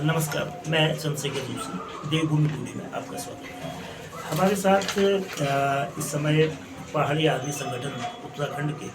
नमस्कार, मैं चंद्रशेखर जोशी, देवभूमि टुडे में आपका स्वागत है। हमारे साथ इस समय पहाड़ी आर्मी संगठन उत्तराखंड के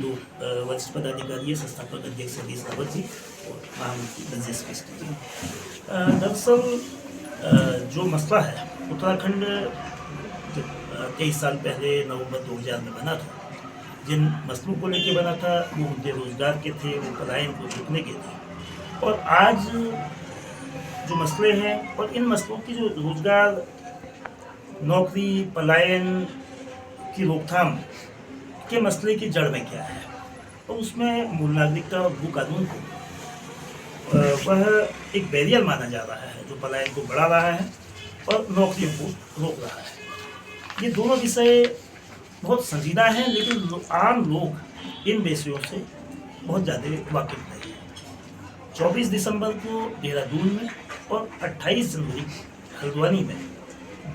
दो वरिष्ठ पदाधिकारी है, संस्थापक अध्यक्ष सतीश रावत जी और महामंत्री ब्रजेश कृष्ण जी। दरअसल जो मसला है उत्तराखंड जब 23 साल पहले नवंबर 2000 में बना था, जिन मसलों को लेकर बना था वो मुद्दे रोजगार के थे, वो पलायन को रोकने के थे। और आज जो मसले हैं और इन मसलों की जो रोजगार, नौकरी, पलायन की रोकथाम के मसले की जड़ में क्या है, और उसमें मूल नागरिकता और भू कानून को वह एक बैरियर माना जा रहा है जो पलायन को बढ़ा रहा है और नौकरियों को रोक रहा है। ये दोनों विषय बहुत संजीदा हैं, लेकिन आम लोग इन विषयों से बहुत ज़्यादा वाकिफ नहीं है। 24 दिसंबर को देहरादून में और 28 जनवरी हल्द्वानी में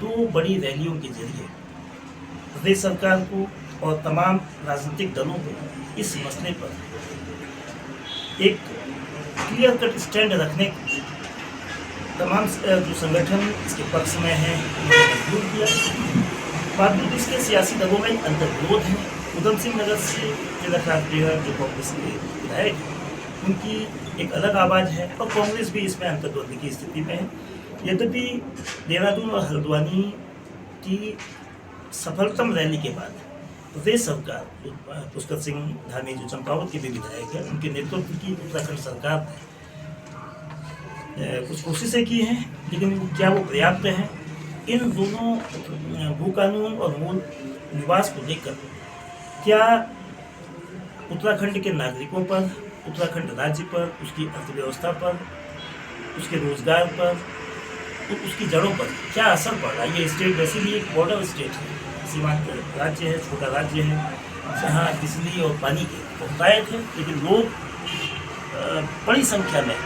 दो बड़ी रैलियों के जरिए प्रदेश सरकार को और तमाम राजनीतिक दलों को इस मसले पर एक क्लियर कट स्टैंड रखने को तमाम जो संगठन इसके पक्ष में हैं उन्होंने मजबूर किया। बावजूद इसके सियासी दलों में अंतर्विरोध है। उधम सिंह नगर से तिलक राज बेहर जो कांग्रेस के विधायक हैं, उनकी एक अलग आवाज़ है और कांग्रेस भी इसमें अंतर्द्वंद की स्थिति में है। यद्यपि देहरादून और हल्द्वानी की सफलतम रैली के बाद प्रदेश सरकार पुष्कर सिंह धामी जो चंपावत के भी विधायक हैं, उनके नेतृत्व की उत्तराखंड सरकार ने कुछ कोशिशें की हैं, लेकिन क्या वो पर्याप्त हैं? इन दोनों भू कानून और मूल निवास को लेकर क्या उत्तराखंड के नागरिकों पर, उत्तराखंड राज्य पर, उसकी अर्थव्यवस्था पर, उसके रोजगार पर, उसकी जड़ों पर क्या असर पड़ रहा है? ये स्टेट वैसे भी एक बॉर्डर स्टेट है, सीमांत राज्य है, छोटा राज्य है, जहाँ बिजली और पानी के बहुतायत है, लेकिन लोग बड़ी संख्या में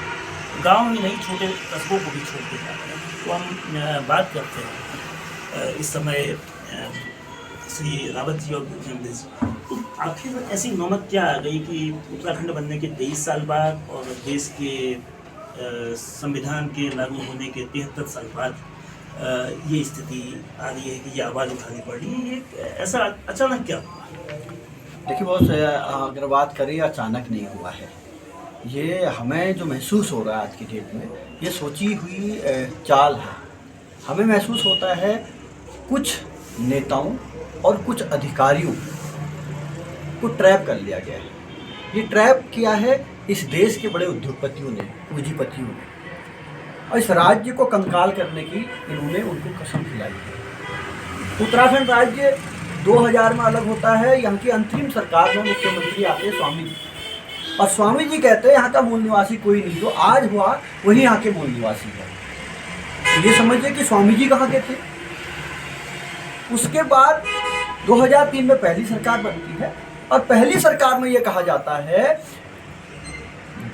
गांव ही नहीं छोटे कस्बों को भी छोड़ के जा रहे हैं। तो हम बात करते हैं इस समय श्री रावत जी और ब्रजेश जी, तो आखिर ऐसी नौबत क्या आ गई कि उत्तराखंड बनने के 23 साल बाद और देश के संविधान के लागू होने के 73 साल बाद ये स्थिति आ रही है कि ये आवाज़ उठानी पड़ी? ये ऐसा अचानक क्या हुआ? देखिए, बहुत अगर बात करें, अचानक नहीं हुआ है। ये हमें जो महसूस हो रहा है आज की डेट में, ये सोची हुई चाल है। हमें महसूस होता है कुछ नेताओं और कुछ अधिकारियों को ट्रैप कर लिया गया है। ये ट्रैप किया है इस देश के बड़े उद्योगपतियों ने, पूंजीपतियों ने, और इस राज्य को कंकाल करने की इन्होंने उनको कसम खिलाई है। उत्तराखंड राज्य 2000 में अलग होता है। यहाँ की अंतरिम सरकार में मुख्यमंत्री आते हैं स्वामी जी, और स्वामी जी कहते हैं यहाँ का मूल निवासी कोई नहीं, जो आज हुआ वही यहाँ के मूल निवासी है। ये समझिए कि स्वामी जी कहाँ के थे। उसके बाद 2003 में पहली सरकार बनती है, और पहली सरकार में ये कहा जाता है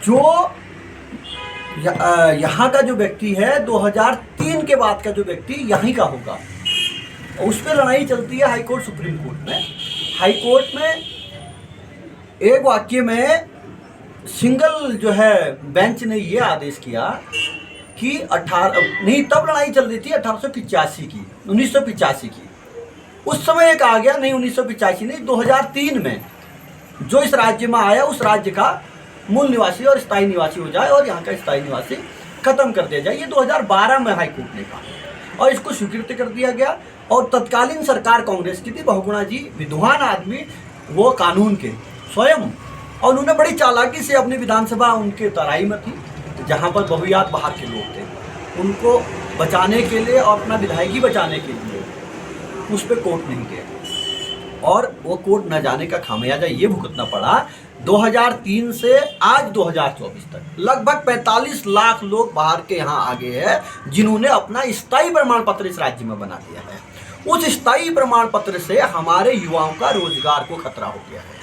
जो यहाँ का जो व्यक्ति है 2003 के बाद का जो व्यक्ति यहीं का होगा। उस पर लड़ाई चलती है हाई कोर्ट, सुप्रीम कोर्ट में। हाई कोर्ट में एक वाक्य में सिंगल जो है बेंच ने ये आदेश किया कि तब लड़ाई चल रही थी 1885 की, 1985 की। उस समय एक आ गया, नहीं 1985 नहीं, 2003 में जो इस राज्य में आया उस राज्य का मूल निवासी और स्थायी निवासी हो जाए, और यहाँ का स्थायी निवासी खत्म कर दिया जाए। ये 2012 में हाई कोर्ट ने कहा और इसको स्वीकृत कर दिया गया। और तत्कालीन सरकार कांग्रेस की थी, बहुगुणा जी विद्वान आदमी, वो कानून के स्वयं, और उन्होंने बड़ी चालाकी से अपनी विधानसभा उनके तराई में थी, जहाँ पर बहुयात बाहर के लोग थे, उनको बचाने के लिए और अपना विधायकी बचाने के लिए उस पर कोर्ट नहीं गया, और वो कोर्ट न जाने का खामियाजा ये भुगतना पड़ा। 2003 से आज 2024 तक लगभग 45 लाख लोग बाहर के यहाँ आ गए हैं, जिन्होंने अपना स्थायी प्रमाण पत्र इस राज्य में बना दिया है। उस स्थायी प्रमाण पत्र से हमारे युवाओं का रोजगार को खतरा हो गया है,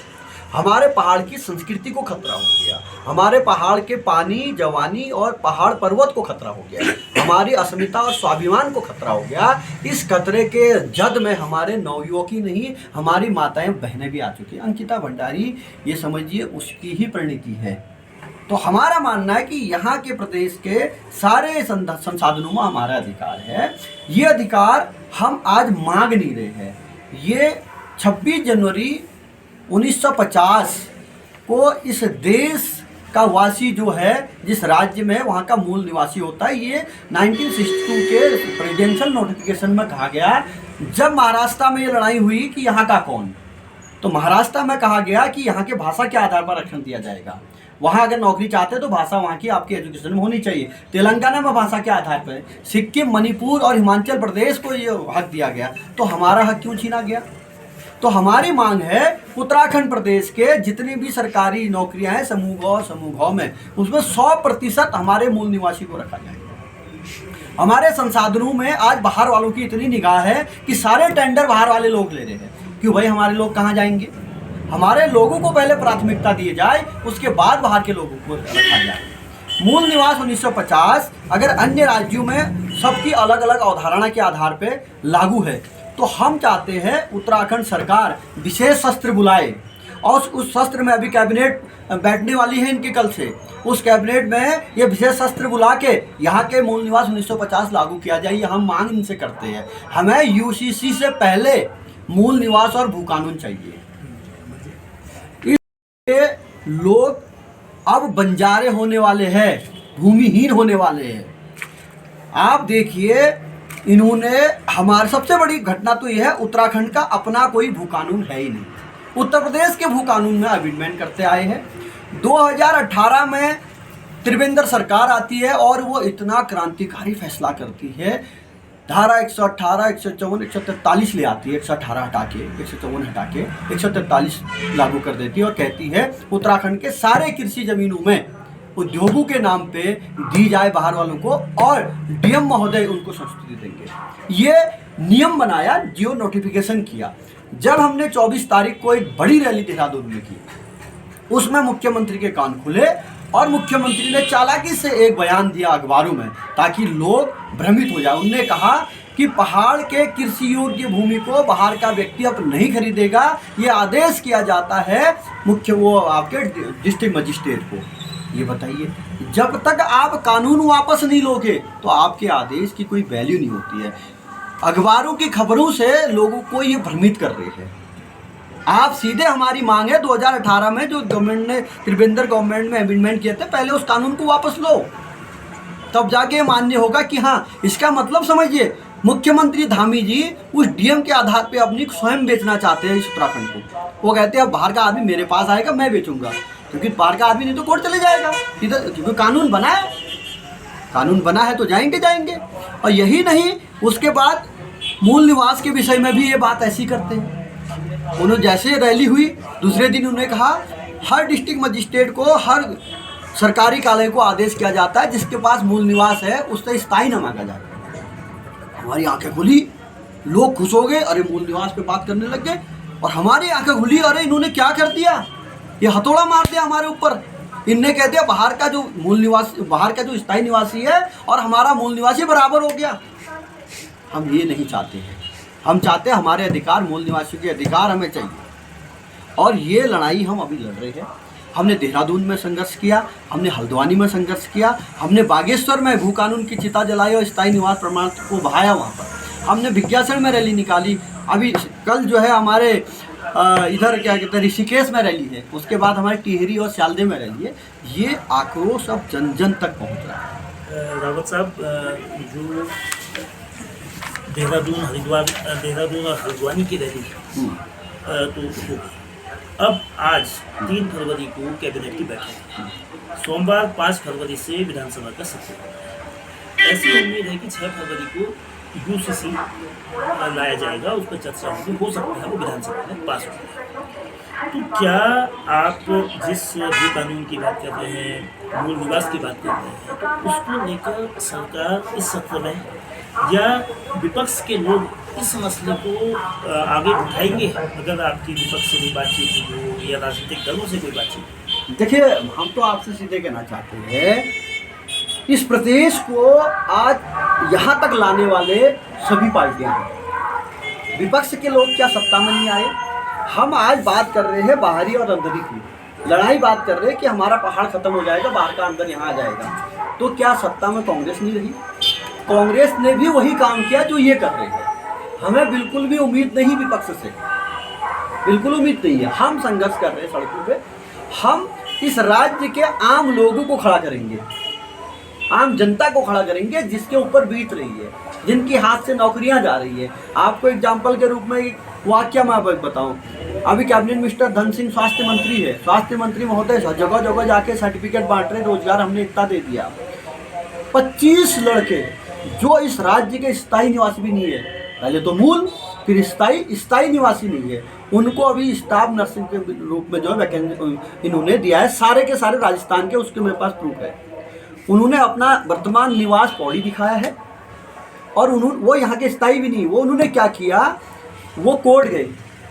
हमारे पहाड़ की संस्कृति को खतरा हो गया, हमारे पहाड़ के पानी, जवानी और पहाड़ पर्वत को खतरा हो गया, हमारी अस्मिता और स्वाभिमान को खतरा हो गया। इस खतरे के जद में हमारे नवयुवक ही नहीं, हमारी माताएं बहनें भी आ चुकी हैं। अंकिता भंडारी, ये समझिए उसकी ही परिणति है तो हमारा मानना है कि यहाँ के प्रदेश के सारे संसाधनों में हमारा अधिकार है। ये अधिकार हम आज मांग नहीं रहे हैं। ये 26 जनवरी 1950 को इस देश का वासी जो है, जिस राज्य में वहाँ का मूल निवासी होता है, ये 1962 के प्रेसिडेंशियल नोटिफिकेशन में कहा गया। जब महाराष्ट्र में ये लड़ाई हुई कि यहाँ का कौन, तो महाराष्ट्र में कहा गया कि यहाँ के भाषा के आधार पर आरक्षण दिया जाएगा। वहाँ अगर नौकरी चाहते हैं तो भाषा वहाँ की आपकी एजुकेशन में होनी चाहिए। तेलंगाना में भाषा के आधार पर, सिक्किम, मणिपुर और हिमाचल प्रदेश को ये हक दिया गया। तो हमारा हक क्यों छीना गया? तो हमारी मांग है उत्तराखंड प्रदेश के जितनी भी सरकारी नौकरियां हैं समूह में, उसमें 100% हमारे मूल निवासी को रखा जाए। हमारे संसाधनों में आज बाहर वालों की इतनी निगाह है कि सारे टेंडर बाहर वाले लोग ले रहे हैं। क्यों भाई, हमारे लोग कहाँ जाएंगे? हमारे लोगों को पहले प्राथमिकता दी जाए, उसके बाद बाहर के लोगों को रखा जाए। मूल निवास 1950 अगर अन्य राज्यों में सबकी अलग अलग अवधारणा के आधार पर लागू है, तो हम चाहते हैं उत्तराखंड सरकार विशेष सत्र बुलाए, और उस सत्र में अभी कैबिनेट बैठने वाली है इनके कल से, उस कैबिनेट में ये विशेष सत्र बुला के यहाँ के मूल निवास 1950 लागू किया जाए। ये हम मांग इनसे करते हैं। हमें यूसीसी से पहले मूल निवास और भू कानून चाहिए। लोग अब बंजारे होने वाले हैं, भूमिहीन होने वाले हैं। आप देखिए, इन्होंने हमारे सबसे बड़ी घटना तो यह है, उत्तराखंड का अपना कोई भू कानून है ही नहीं। उत्तर प्रदेश के भू कानून में अमेंडमेंट करते आए हैं। 2018 में त्रिवेंद्र सरकार आती है और वो इतना क्रांतिकारी फैसला करती है, धारा 118, 154, 143 ले आती है। 118 हटा के, 154 हटा के 143 लागू कर देती है और कहती है उत्तराखंड के सारे कृषि जमीनों में उद्योगों के नाम पे दी जाए बाहर वालों को, और डीएम महोदय उनको संस्तुति देंगे। ये नियम बनाया, जियो नोटिफिकेशन किया। जब हमने 24 तारीख को एक बड़ी रैली देहरादून में की, उसमें मुख्यमंत्री के कान खुले और मुख्यमंत्री ने चालाकी से एक बयान दिया अखबारों में, ताकि लोग भ्रमित हो जाए। उन्होंने कहा कि पहाड़ के कृषि योग्य भूमि को बाहर का व्यक्ति अब नहीं खरीदेगा। ये आदेश किया जाता है आपके डिस्ट्रिक्ट मजिस्ट्रेट को। ये बताइए, जब तक आप कानून वापस नहीं लोगे तो आपके आदेश की कोई वैल्यू नहीं होती है। अखबारों की खबरों से लोगों को ये भ्रमित कर रहे हैं। आप सीधे, हमारी मांग है 2018 में जो गवर्नमेंट ने, त्रिवेंद्र गवर्नमेंट में अमेंडमेंट किए थे, पहले उस कानून को वापस लो, तब जाके मान्य होगा कि हाँ, इसका मतलब समझिए, मुख्यमंत्री धामी जी उस डीएम के आधार पे अपनी स्वयं बेचना चाहते हैं इस उत्तराखंड को। वो कहते हैं बाहर का आदमी मेरे पास आएगा, मैं बेचूंगा, क्योंकि बाहर का आदमी नहीं तो कोर्ट चले जाएगा। इधर क्योंकि कानून बना है, कानून बना है तो जाएंगे। और यही नहीं, उसके बाद मूल निवास के विषय में भी ये बात ऐसी करते हैं। उन्होंने जैसे रैली हुई, दूसरे दिन उन्होंने कहा हर डिस्ट्रिक्ट मजिस्ट्रेट को, हर सरकारी कार्यालय को आदेश किया जाता है जिसके पास मूल निवास है उससे स्थायी न मांगा जाए। हमारी आंखें खुली, लोग खुश हो गए, अरे मूल निवास पे बात करने लग गए। और हमारी आंखें खुली, अरे इन्होंने क्या कर दिया, ये हथौड़ा मार दिया हमारे ऊपर। इनने कह दिया बाहर का जो मूल निवासी, बाहर का जो स्थायी निवासी है और हमारा मूल निवासी बराबर हो गया। हम ये नहीं चाहते हैं। हम चाहते हैं हमारे अधिकार, मूल निवासियों के अधिकार हमें चाहिए। और ये लड़ाई हम अभी लड़ रहे हैं। हमने देहरादून में संघर्ष किया, हमने हल्द्वानी में संघर्ष किया, हमने बागेश्वर में भू कानून की चिता जलाई और स्थायी निवास प्रमाण को बहाया वहाँ पर। हमने विज्ञासन में रैली निकाली। अभी कल जो है हमारे इधर क्या कहते हैं, ऋषिकेश में रैली है। उसके बाद हमारे टिहरी और सियालदे में रैली है। ये आक्रोश अब जन जन तक पहुँच रहा है। रावत साहब, जो देहरादून और हल्द्वानी की रैली तो हो गई। अब आज 3 फरवरी को कैबिनेट की बैठक है। सोमवार 5 फरवरी से विधानसभा का सत्र। ऐसी उम्मीद है कि 6 फरवरी को यूसीसी लाया जाएगा, उस पर चर्चा होगी, हो सकता है वो विधानसभा में पास हो जाए। तो क्या आप जिस भू कानून की बात कर रहे हैं, मूल निवास की बात कर रहे हैं, तो उसको लेकर सरकार इस सत्र में या विपक्ष के लोग इस मसले को आगे उठाएंगे? अगर आपकी विपक्ष से कोई बातचीत हो या राजनीतिक दलों से कोई बातचीत? देखिए, हम तो आपसे सीधे कहना चाहते हैं, इस प्रदेश को आज यहाँ तक लाने वाले सभी पार्टियां हैं। विपक्ष के लोग क्या सत्ता में नहीं आए? हम आज बात कर रहे हैं बाहरी और अंदरी की। लड़ाई बात कर रहे हैं कि हमारा पहाड़ खत्म हो जाएगा, बाहर का अंदर यहाँ आ जाएगा। तो क्या सत्ता में कांग्रेस नहीं रही? कांग्रेस ने भी वही काम किया जो ये कर रहे हैं। हमें बिल्कुल भी उम्मीद नहीं विपक्ष से, बिल्कुल उम्मीद नहीं है। हम संघर्ष कर रहे हैं सड़कों पे। हम इस राज्य के आम लोगों को खड़ा करेंगे, आम जनता को खड़ा करेंगे, जिसके ऊपर बीत रही है, जिनकी हाथ से नौकरियां जा रही है। आपको एग्जाम्पल के रूप में एक वाक्य मैं बताऊं, अभी कैबिनेट मिनिस्टर धन सिंह स्वास्थ्य मंत्री है, स्वास्थ्य मंत्री महोदय जगह जगह जाके सर्टिफिकेट बांट रहे, रोजगार हमने इतना दे दिया। 25 लड़के जो इस राज्य के स्थायी निवासी भी नहीं है, पहले तो मूल फिर स्थायी निवासी नहीं है, उनको अभी स्टाफ नर्सिंग के रूप में जो है वैकेंसी इन्होंने दिया है, सारे के सारे राजस्थान के, उसके मेरे पास प्रूफ है। उन्होंने अपना वर्तमान निवास पौड़ी दिखाया है और वो यहाँ के स्थायी भी नहीं। वो उन्होंने क्या किया, वो कोर्ट गए,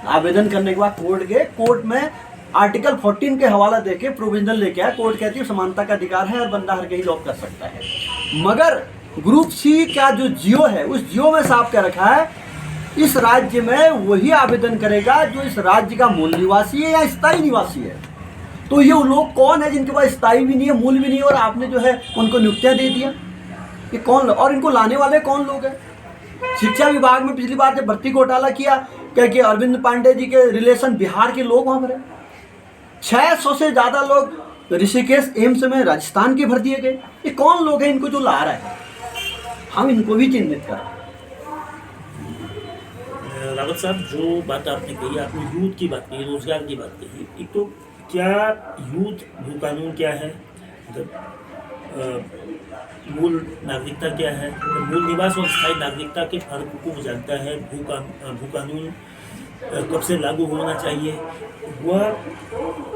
आवेदन करने के बाद कोर्ट गए, कोर्ट में आर्टिकल 14 के हवाला देके प्रोविजनल लेके आया। कोर्ट कहती है समानता का अधिकार है और बंदा हर कहीं जॉब कर सकता है। मगर ग्रुप सी का जो जियो है, उस जियो में साफ कह रखा है इस राज्य में वही आवेदन करेगा जो इस राज्य का मूल निवासी है या स्थायी निवासी है। तो ये लोग कौन है जिनके पास स्थायी भी नहीं है, मूल भी नहीं है, और आपने जो है उनको नियुक्तियां दे दिया? ये कौन, और इनको लाने वाले कौन लोग हैं? शिक्षा विभाग में पिछली बार जब भर्ती घोटाला किया, क्या कि अरविंद पांडे जी के रिलेशन बिहार के लोग वहां पर 600 से ज्यादा लोग ऋषिकेश एम्स में राजस्थान के भर दिए गए। ये कौन लोग हैं इनको जो ला रहा है? हम इनको भी चिन्हित करें। रावत साहब, जो बात आपने कही, आपने यूथ की बात कही, रोजगार की बात कही। एक तो क्या यूथ भू कानून क्या है, मतलब मूल नागरिकता क्या है, मूल निवास और स्थायी नागरिकता के फर्क को जानता है। भू कानून कब से लागू होना चाहिए, वह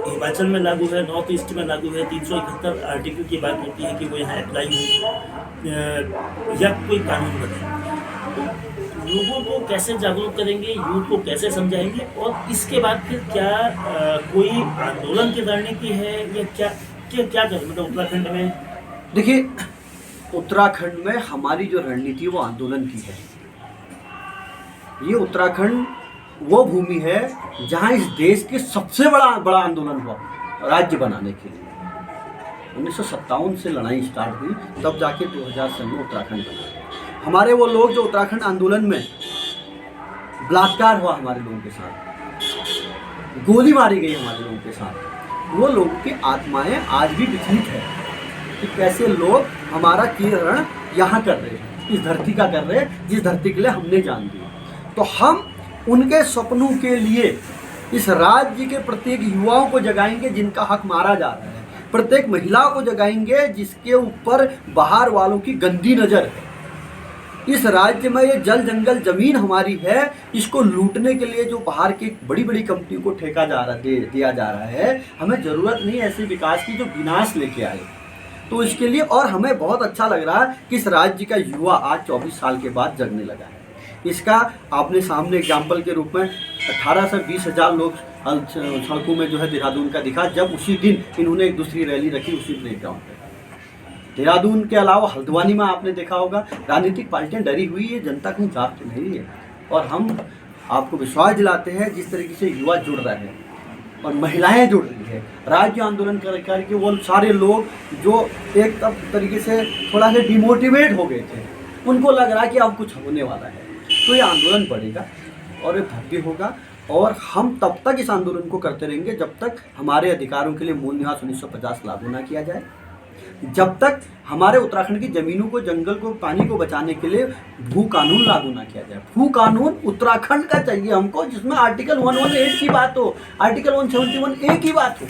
हिमाचल में लागू है, नॉर्थ ईस्ट में लागू है। 371 आर्टिकल की बात होती है कि वो यहाँ अप्लाई हो या कोई कानून बने। लोगों को कैसे जागरूक करेंगे, यूथ को कैसे समझाएंगे, और इसके बाद फिर क्या कोई आंदोलन की रणनीति है या क्या करें? मतलब उत्तराखंड में देखिए, उत्तराखंड में हमारी जो रणनीति है वो आंदोलन की है। ये उत्तराखंड वो भूमि है जहाँ इस देश के सबसे बड़ा आंदोलन हुआ राज्य बनाने के लिए। 1957 से लड़ाई स्टार्ट हुई, तब जाके 2000 सन में उत्तराखंड बना। हमारे वो लोग जो उत्तराखंड आंदोलन में बलात्कार हुआ हमारे लोगों के साथ, गोली मारी गई हमारे लोगों के साथ, वो लोगों की आत्माएं आज भी विचलित है कि कैसे लोग हमारा किरण यहाँ कर रहे हैं, इस धरती का कर रहे हैं जिस धरती के लिए हमने जान दी। तो हम उनके सपनों के लिए इस राज्य के प्रत्येक युवाओं को जगाएंगे जिनका हक मारा जा रहा है, प्रत्येक महिलाओं को जगाएंगे जिसके ऊपर बाहर वालों की गंदी नज़र है। इस राज्य में ये जल जंगल जमीन हमारी है, इसको लूटने के लिए जो बाहर की बड़ी बड़ी कंपनियों को ठेका दिया जा रहा है। हमें ज़रूरत नहीं ऐसे विकास की जो विनाश लेके आए। तो इसके लिए, और हमें बहुत अच्छा लग रहा है कि इस राज्य का युवा आज 24 साल के बाद जगने लगा है। इसका आपने सामने एग्जाम्पल के रूप में 18 से 20 हज़ार लोग सड़कों में जो है देहरादून का दिखा, जब उसी दिन इन्होंने एक दूसरी रैली रखी उसी प्लेग्राउंड पे। देहरादून के अलावा हल्द्वानी में आपने देखा होगा राजनीतिक पार्टियां डरी हुई है, जनता कहीं जाग तो नहीं है। और हम आपको विश्वास दिलाते हैं जिस तरीके से युवा जुड़ रहे हैं और महिलाएं जुड़ रही है, राज्य आंदोलन करके वो सारे लोग जो एक तरीके से थोड़ा सा डिमोटिवेट हो गए थे, उनको लग रहा है कि अब कुछ होने वाला है। तो ये आंदोलन बढ़ेगा और ये भव्य होगा, और हम तब तक इस आंदोलन को करते रहेंगे जब तक हमारे अधिकारों के लिए मूल निवास 1950 लागू ना किया जाए, जब तक हमारे उत्तराखंड की ज़मीनों को, जंगल को, पानी को बचाने के लिए भू कानून लागू ना किया जाए। भू कानून उत्तराखंड का चाहिए हमको, जिसमें आर्टिकल 118 की बात हो, आर्टिकल 171A की बात हो।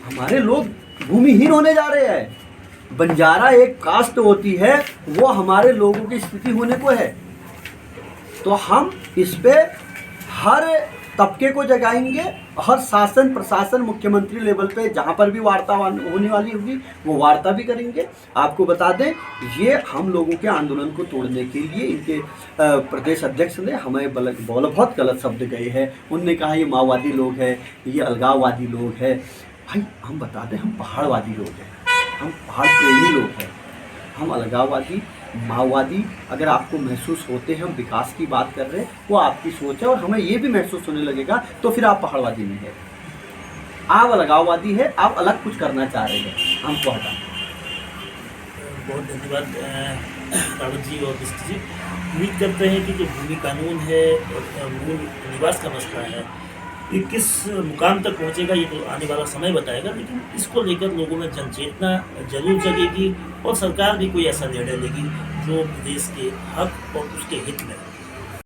हमारे लोग भूमिहीन होने जा रहे हैं। बंजारा एक कास्ट होती है, वो हमारे लोगों की स्थिति होने को है। तो हम इस पे हर तबके को जगाएंगे, हर शासन प्रशासन मुख्यमंत्री लेवल पे जहाँ पर भी वार्ता होने वाली होगी वो वार्ता भी करेंगे। आपको बता दें, ये हम लोगों के आंदोलन को तोड़ने के लिए इनके प्रदेश अध्यक्ष ने हमें बहुत गलत शब्द गए हैं। उनने कहा ये माओवादी लोग हैं, ये अलगाववादी लोग हैं। भाई हम बता दें, हम पहाड़वादी लोग हैं, हम पहाड़ प्रेमी लोग हैं। हम अलगाववादी, माओवादी अगर आपको महसूस होते हैं हम विकास की बात कर रहे हैं, वो आपकी सोच है, और हमें ये भी महसूस होने लगेगा तो फिर आप पहाड़वादी नहीं है। आप अलगाववादी है, आप अलग कुछ करना चाह रहे हैं, हमको हटा। बहुत धन्यवाद रावत जी और बिष्ट जी। उम्मीद करते हैं कि जो भूमि कानून है और मूल निवास का मसला है, ये किस मुकाम तक पहुंचेगा ये तो आने वाला समय बताएगा, लेकिन इसको लेकर लोगों में जनचेतना जरूर जगेगी और सरकार भी कोई ऐसा निर्णय लेगी जो प्रदेश के हक और उसके हित में